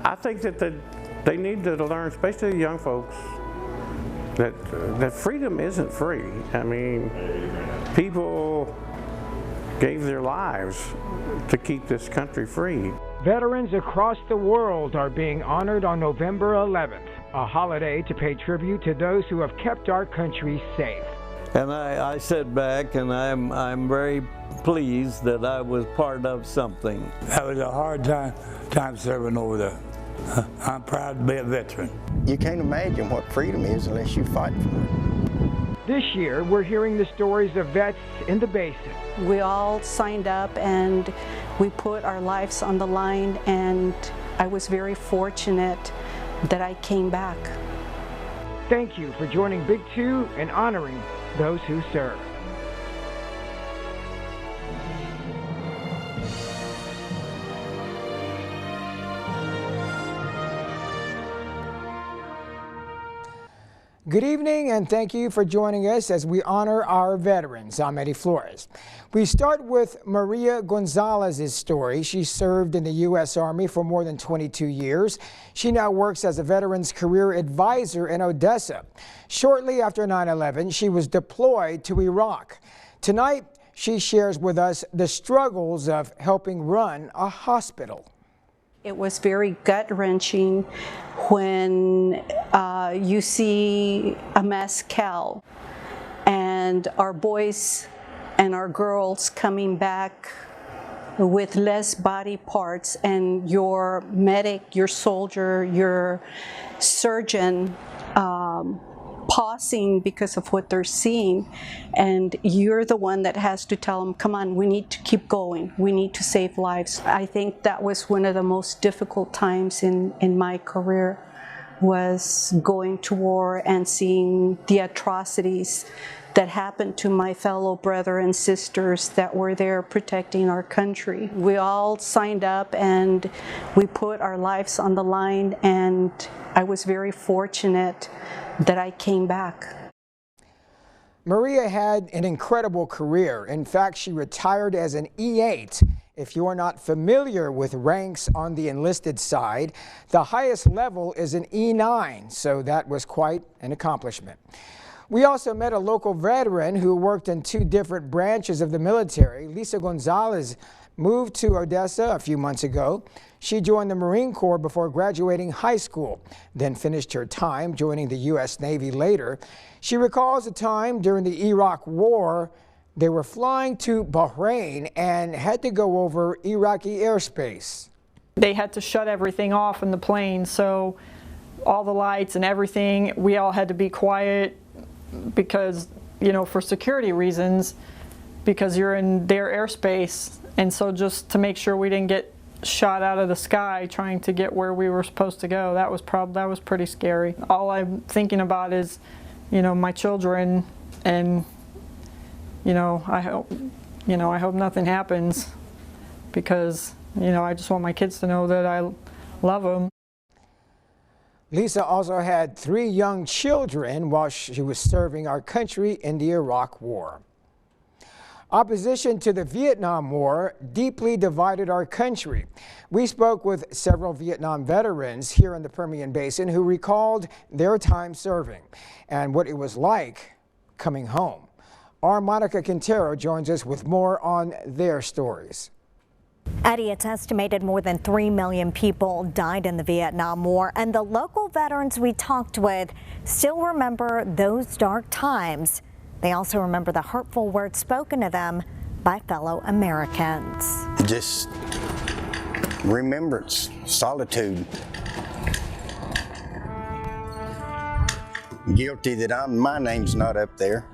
I think that they need to learn, especially the young folks, that freedom isn't free. I mean, people gave their lives to keep this country free. Veterans across the world are being honored on November 11th, a holiday to pay tribute to those who have kept our country safe. And I sit back and I'm very pleased that I was part of something. That was a hard time serving over there. I'm proud to be a veteran. You can't imagine what freedom is unless you fight for it. This year, we're hearing the stories of vets in the basin. We all signed up and we put our lives on the line, and I was very fortunate that I came back. Thank you for joining Big Two and honoring those who serve. Good evening, and thank you for joining us as we honor our veterans. I'm Eddie Flores. We start with Maria Gonzalez's story. She served in the U.S. Army for more than 22 years. She now works as a Veterans Career Advisor in Odessa. Shortly after 9/11, she was deployed to Iraq. Tonight, she shares with us the struggles of helping run a hospital. It was very gut-wrenching when you see a mezcal and our boys and our girls coming back with less body parts, and your medic, your soldier, your surgeon pausing because of what they're seeing, and you're the one that has to tell them, come on, we need to keep going, we need to save lives. I think that was one of the most difficult times in my career, was going to war and seeing the atrocities that happened to my fellow brother and sisters that were there protecting our country. We all signed up and we put our lives on the line, and I was very fortunate that I came back. Maria had an incredible career. In fact, she retired as an E8. If you are not familiar with ranks on the enlisted side, the highest level is an E9, so that was quite an accomplishment. We also met a local veteran who worked in 2 different branches of the military. Lisa Gonzalez moved to Odessa a few months ago. She joined the Marine Corps before graduating high school, then finished her time joining the U.S. Navy later. She recalls a time during the Iraq War. They were flying to Bahrain and had to go over Iraqi airspace. They had to shut everything off in the plane, so all the lights and everything, we all had to be quiet because, you know, for security reasons, because you're in their airspace. And so just to make sure we didn't get shot out of the sky trying to get where we were supposed to go, that was pretty scary. All I'm thinking about is, you know, my children, and I hope nothing happens, because, you know, I just want my kids to know that I love them. Lisa also had 3 young children while she was serving our country in the Iraq War. Opposition to the Vietnam War deeply divided our country. We spoke with several Vietnam veterans here in the Permian Basin who recalled their time serving and what it was like coming home. Our Monica Quintero joins us with more on their stories. Eddie, it's estimated more than 3 million people died in the Vietnam War, and the local veterans we talked with still remember those dark times. They also remember the hurtful words spoken to them by fellow Americans. Just remembrance, solitude. Guilty that my name's not up there,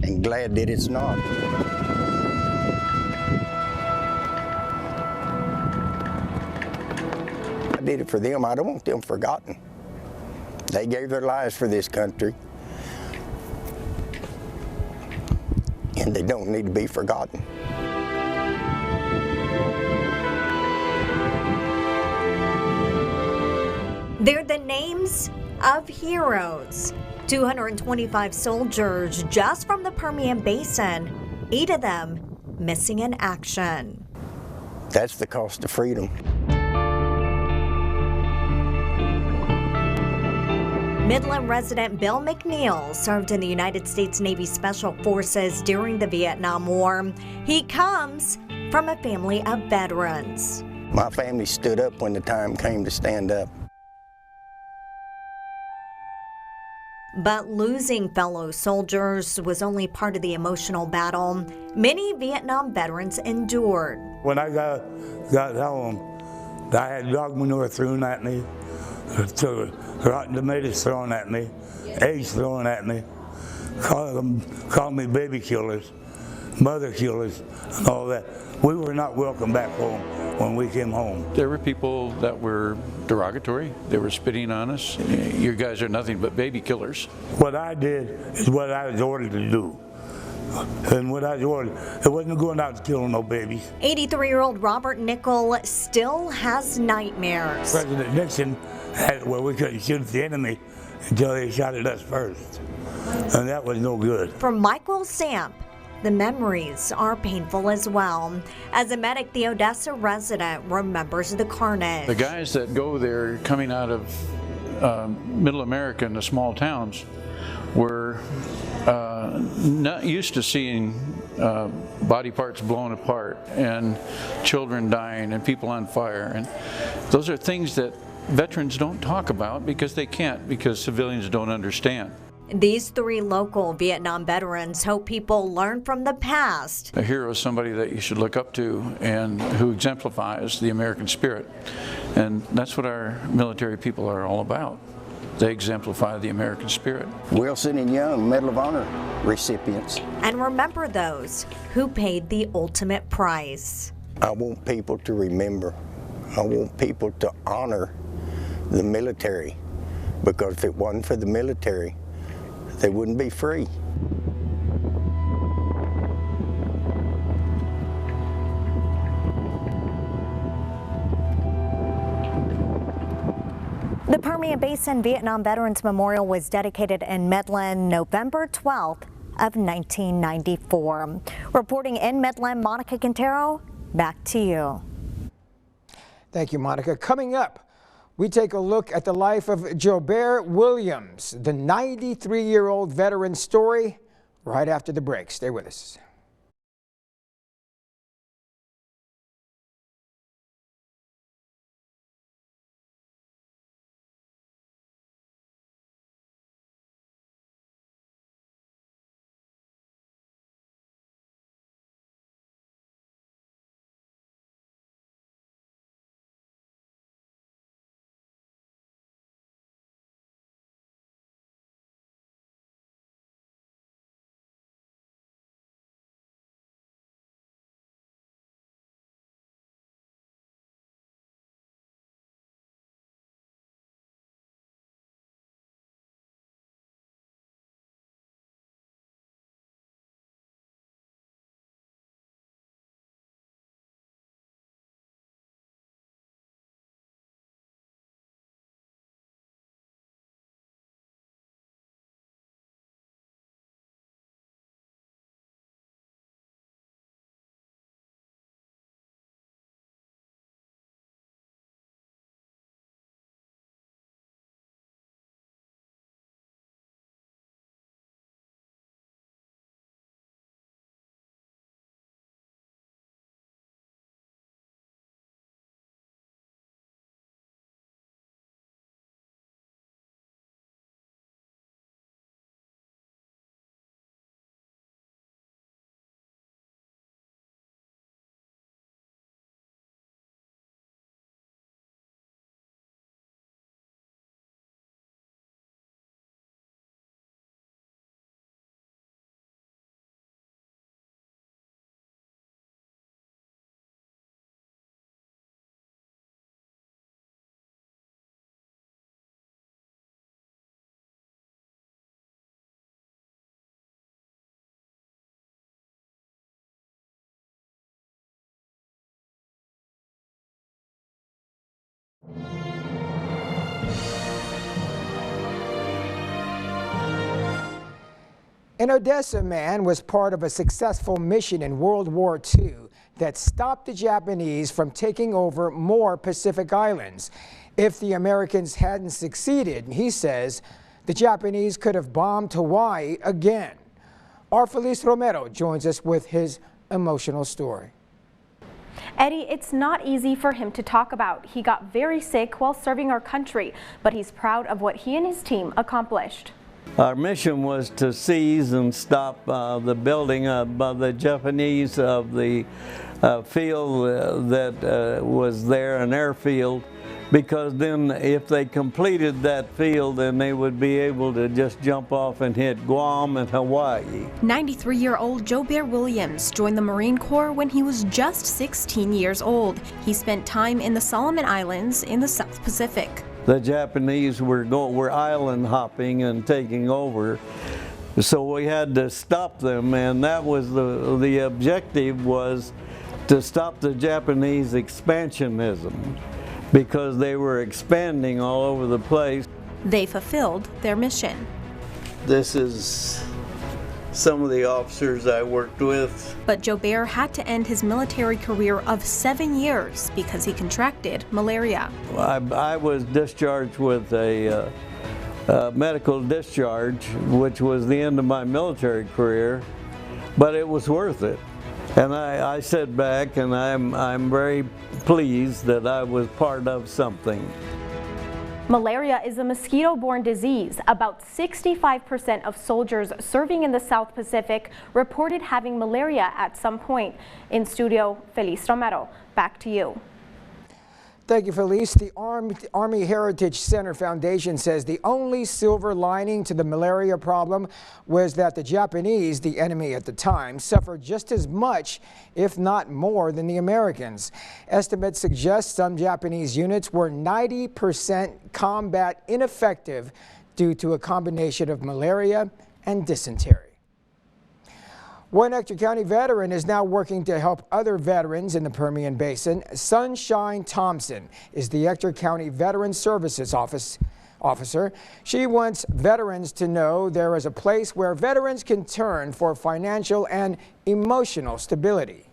and glad that it's not. I did it for them. I don't want them forgotten. They gave their lives for this country, and they don't need to be forgotten. They're the names of heroes. 225 soldiers just from the Permian Basin, 8 of them missing in action. That's the cost of freedom. Midland resident Bill McNeil served in the United States Navy Special Forces during the Vietnam War. He comes from a family of veterans. My family stood up when the time came to stand up. But losing fellow soldiers was only part of the emotional battle many Vietnam veterans endured. When I got home, I had dog manure thrown at me, rotten tomatoes thrown at me, eggs thrown at me, called me baby killers, mother killers, and all that. We were not welcome back home when we came home. There were people that were derogatory. They were spitting on us. You guys are nothing but baby killers. What I did is what I was ordered to do. And what I was ordered, it wasn't going out to kill no babies. 83-year-old Robert Nickel still has nightmares. President Nixon had it where we couldn't shoot the enemy until they shot at us first. And that was no good. For Michael Samp, the memories are painful as well. As a medic, the Odessa resident remembers the carnage. The guys that go there coming out of middle America in the small towns were not used to seeing body parts blown apart and children dying and people on fire. And those are things that veterans don't talk about because they can't, because civilians don't understand. These 3 local Vietnam veterans hope people learn from the past. A hero is somebody that you should look up to and who exemplifies the American spirit. And that's what our military people are all about. They exemplify the American spirit. Wilson and Young Medal of Honor recipients. And remember those who paid the ultimate price. I want people to remember. I want people to honor the military, because if it wasn't for the military, they wouldn't be free. The Permian Basin Vietnam Veterans Memorial was dedicated in Midland November 12th of 1994. Reporting in Midland, Monica Quintero, back to you. Thank you, Monica. Coming up, we take a look at the life of Jobert Williams, the 93-year-old veteran story, right after the break. Stay with us. An Odessa man was part of a successful mission in World War II that stopped the Japanese from taking over more Pacific islands. If the Americans hadn't succeeded, he says, The Japanese could have bombed Hawaii again. Our Feliz Romero joins us with his emotional story. Eddie, it's not easy for him to talk about. He got very sick while serving our country, but he's proud of what he and his team accomplished. Our mission was to seize and stop the building by the Japanese of the field that was there, an airfield, because then if they completed that field, then they would be able to just jump off and hit Guam and Hawaii. 93-year-old Joubert Williams joined the Marine Corps when he was just 16 years old. He spent time in the Solomon Islands in the South Pacific. The Japanese were island hopping and taking over, so we had to stop them, and that was the objective, was to stop the Japanese expansionism, because they were expanding all over the place. They fulfilled their mission. This is some of the officers I worked with. But Joubert had to end his military career of 7 years because he contracted malaria. I was discharged with a medical discharge, which was the end of my military career, but it was worth it. And I sit back and I'm very pleased that I was part of something. Malaria is a mosquito-borne disease. About 65% of soldiers serving in the South Pacific reported having malaria at some point. In studio, Feliz Romero. Back to you. Thank you, Feliz. The Army Heritage Center Foundation says the only silver lining to the malaria problem was that the Japanese, the enemy at the time, suffered just as much, if not more, than the Americans. Estimates suggest some Japanese units were 90% combat ineffective due to a combination of malaria and dysentery. One Ector County veteran is now working to help other veterans in the Permian Basin. Sunshine Thompson is the Ector County Veteran Services Officer. She wants veterans to know there is a place where veterans can turn for financial and emotional stability.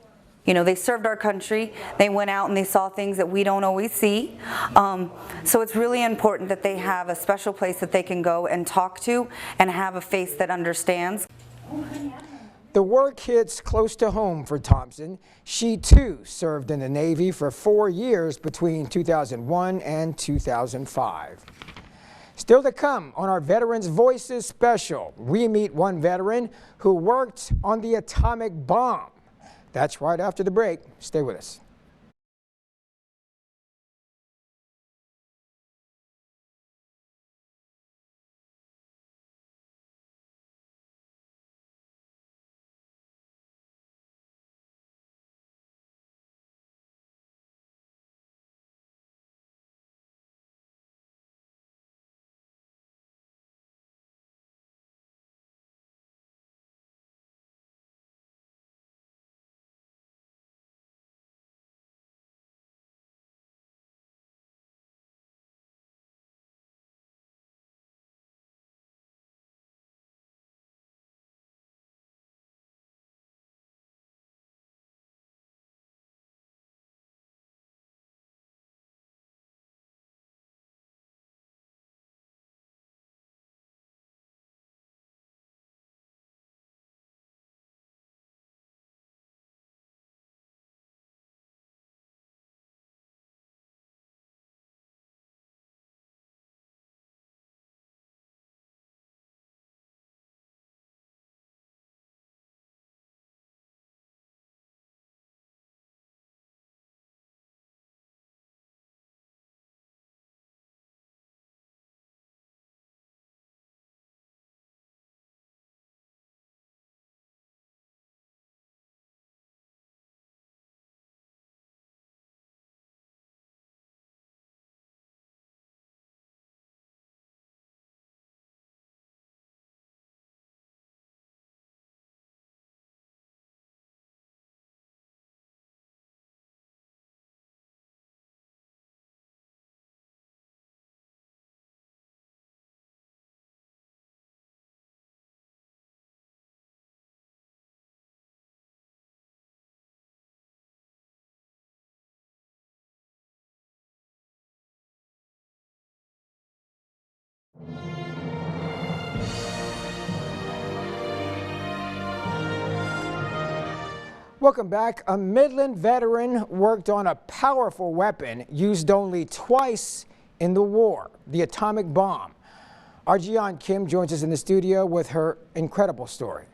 You know, they served our country, they went out and they saw things that we don't always see. So it's really important that they have a special place that they can go and talk to and have a face that understands. The work hits close to home for Thompson. She too served in the Navy for 4 years between 2001 and 2005. Still to come on our Veterans Voices special, we meet one veteran who worked on the atomic bomb. That's right after the break. Stay with us. Welcome back. A Midland veteran worked on a powerful weapon used only twice in the war, the atomic bomb. Our Jian Kim joins us in the studio with her incredible story.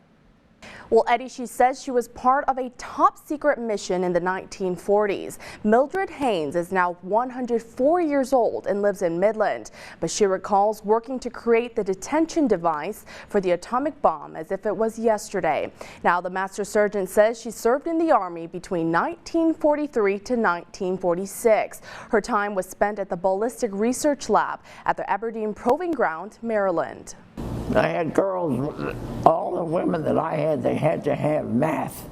Well, Eddie, she says she was part of a top secret mission in the 1940s. Mildred Haynes is now 104 years old and lives in Midland, but she recalls working to create the detention device for the atomic bomb as if it was yesterday. Now, the master surgeon says she served in the Army between 1943 to 1946. Her time was spent at the Ballistic Research Lab at the Aberdeen Proving Ground, Maryland. I had girls, all the women that I had, they had to have math.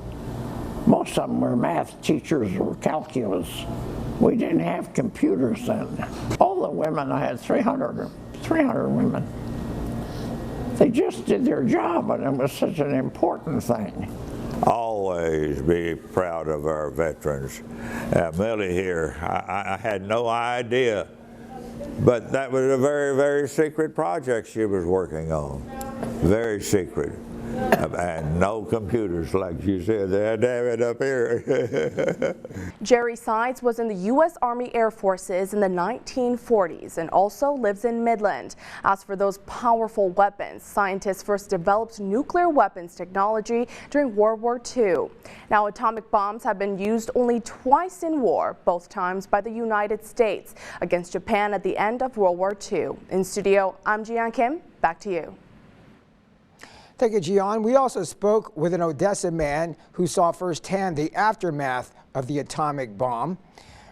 Most of them were math teachers or calculus. We didn't have computers then. All the women, I had 300 women. They just did their job, and it was such an important thing. Always be proud of our veterans. Millie here, I had no idea. But that was a very, very secret project she was working on. Very secret. And no computers, like you said. They had to have it up here. Jerry Sides was in the U.S. Army Air Forces in the 1940s and also lives in Midland. As for those powerful weapons, scientists first developed nuclear weapons technology during World War II. Now, atomic bombs have been used only twice in war, both times by the United States against Japan at the end of World War II. In studio, I'm Jian Kim. Back to you. Thank you, Gian. We also spoke with an Odessa man who saw firsthand the aftermath of the atomic bomb.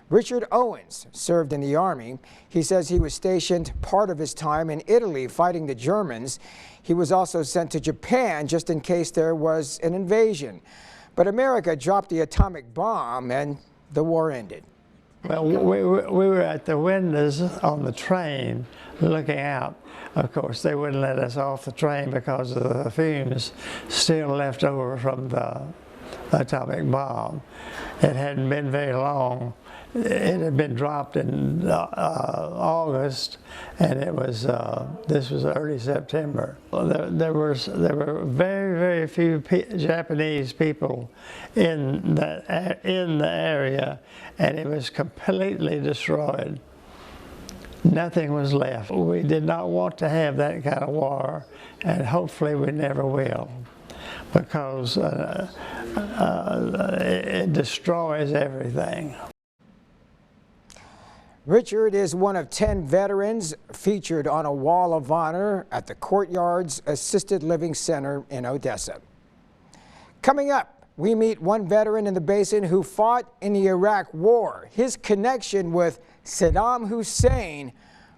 Richard Owens served in the Army. He says he was stationed part of his time in Italy fighting the Germans. He was also sent to Japan just in case there was an invasion. But America dropped the atomic bomb and the war ended. Well, we were at the windows on the train looking out. Of course, they wouldn't let us off the train because of the fumes still left over from the atomic bomb. It hadn't been very long. It had been dropped in August, and it was this was early September. There were very, very few Japanese people in the area, and it was completely destroyed. Nothing was left. We did not want to have that kind of war, and hopefully we never will, because it destroys everything. Richard is one of 10 veterans featured on a wall of honor at the Courtyards Assisted Living Center in Odessa. Coming up, we meet one veteran in the basin who fought in the Iraq War, his connection with Saddam Hussein,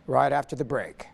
right after the break.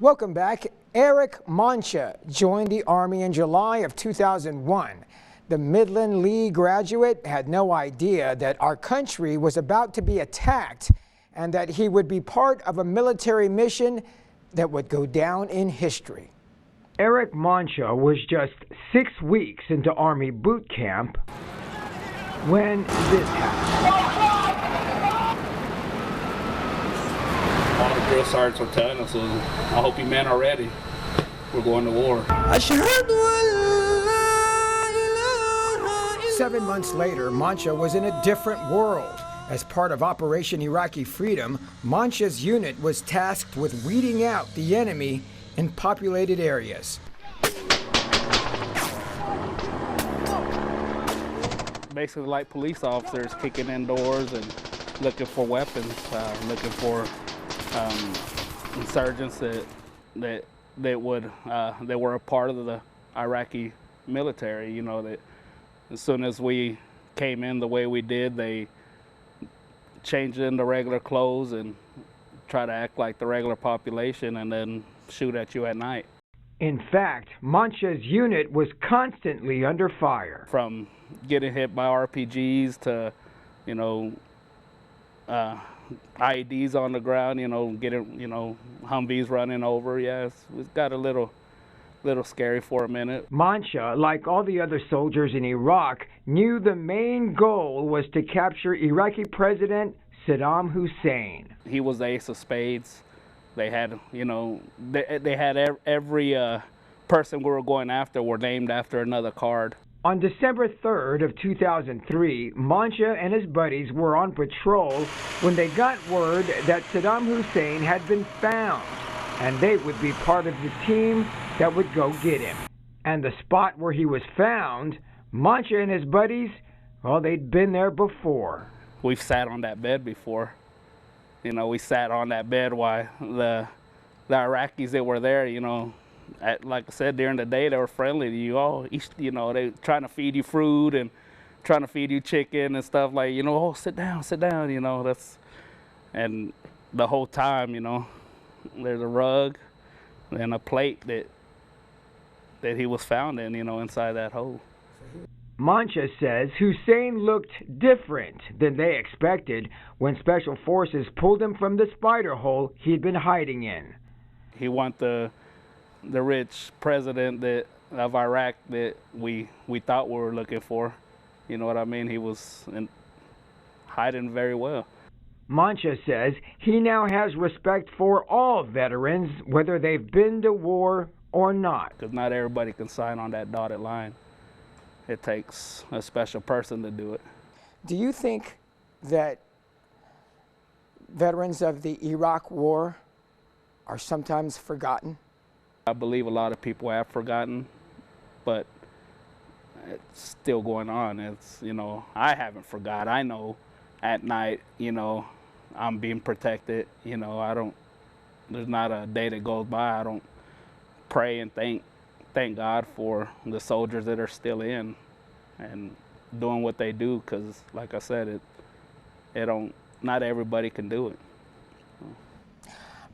Welcome back. Eric Mancha joined the Army in July of 2001. The Midland Lee graduate had no idea that our country was about to be attacked and that he would be part of a military mission that would go down in history. Eric Mancha was just 6 weeks into Army boot camp when this happened. All the drill sergeants were telling us, I hope you men are ready. We're going to war. 7 months later, Mancha was in a different world. As part of Operation Iraqi Freedom, Mancha's unit was tasked with weeding out the enemy in populated areas. Basically like police officers kicking in doors and looking for weapons, looking for insurgents that were a part of the Iraqi military. You know, that as soon as we came in the way we did, they changed into regular clothes and try to act like the regular population and then shoot at you at night. In fact, Mancha's unit was constantly under fire. From getting hit by RPGs to, you know, IEDs on the ground, you know, getting, you know, Humvees running over. Yeah, it got a little scary for a minute. Mancha, like all the other soldiers in Iraq, knew the main goal was to capture Iraqi President Saddam Hussein. He was the ace of spades. They had, you know, they had every person we were going after were named after another card. On December 3rd of 2003, Mancha and his buddies were on patrol when they got word that Saddam Hussein had been found, and they would be part of the team that would go get him. And the spot where he was found, Mancha and his buddies, well, they'd been there before. We've sat on that bed before. You know, we sat on that bed while the Iraqis that were there, you know, like I said, during the day, they were friendly to you all. You know, they trying to feed you fruit and trying to feed you chicken and stuff like, you know, oh, sit down, you know, that's, and the whole time, you know, there's a rug and a plate that he was found in, you know, inside that hole. Mancha says Hussein looked different than they expected when Special Forces pulled him from the spider hole he'd been hiding in. He wanted the rich president of Iraq that we thought we were looking for. You know what I mean? He was hiding very well. Mancha says he now has respect for all veterans, whether they've been to war or not. Because not everybody can sign on that dotted line. It takes a special person to do it. Do you think that veterans of the Iraq War are sometimes forgotten? I believe a lot of people have forgotten, but it's still going on. It's, you know, I haven't forgot. I know at night, you know, I'm being protected. You know, there's not a day that goes by I don't pray and thank God for the soldiers that are still in and doing what they do, because like I said, not everybody can do it.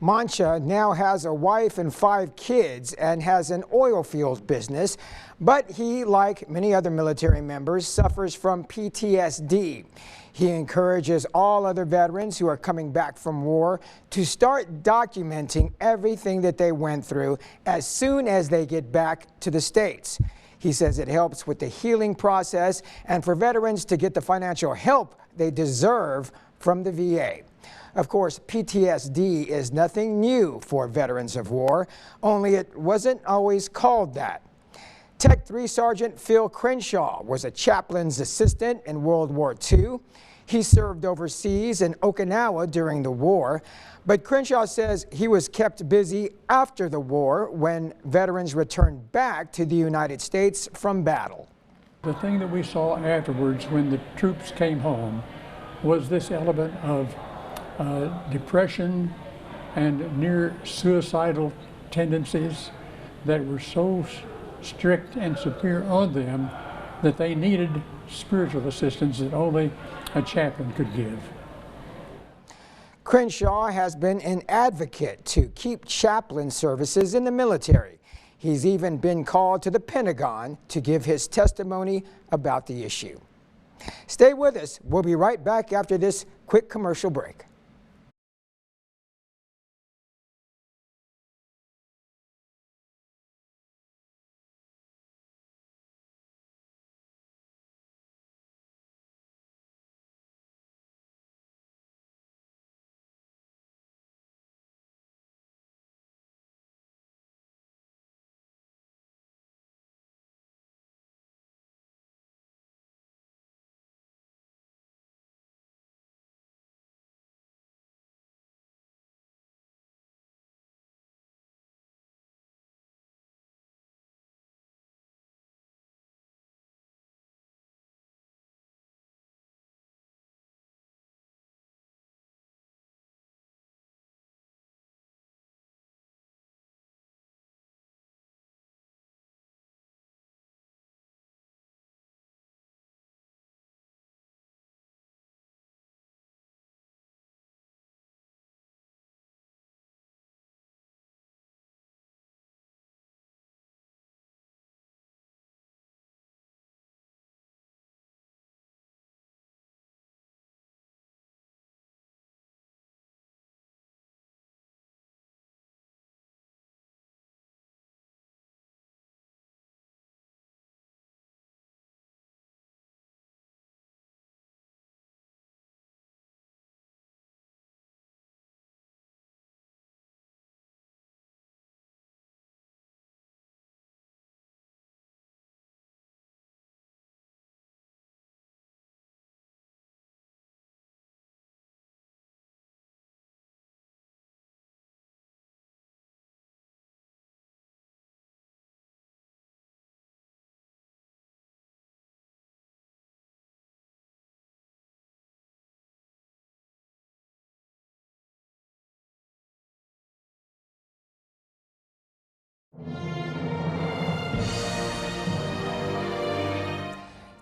Mancha now has a wife and 5 kids and has an oil field business, but he, like many other military members, suffers from PTSD. He encourages all other veterans who are coming back from war to start documenting everything that they went through as soon as they get back to the States. He says it helps with the healing process and for veterans to get the financial help they deserve from the VA. Of course, PTSD is nothing new for veterans of war, only it wasn't always called that. Tech 3 Sergeant Phil Crenshaw was a chaplain's assistant in World War II. He served overseas in Okinawa during the war, but Crenshaw says he was kept busy after the war when veterans returned back to the United States from battle. The thing that we saw afterwards when the troops came home was this element of depression and near suicidal tendencies that were so strict and severe on them that they needed spiritual assistance that only a chaplain could give. Crenshaw has been an advocate to keep chaplain services in the military. He's even been called to the Pentagon to give his testimony about the issue. Stay with us. We'll be right back after this quick commercial break.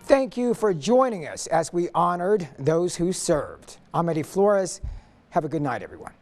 Thank you for joining us as we honored those who served. I'm Eddie Flores. Have a good night, everyone.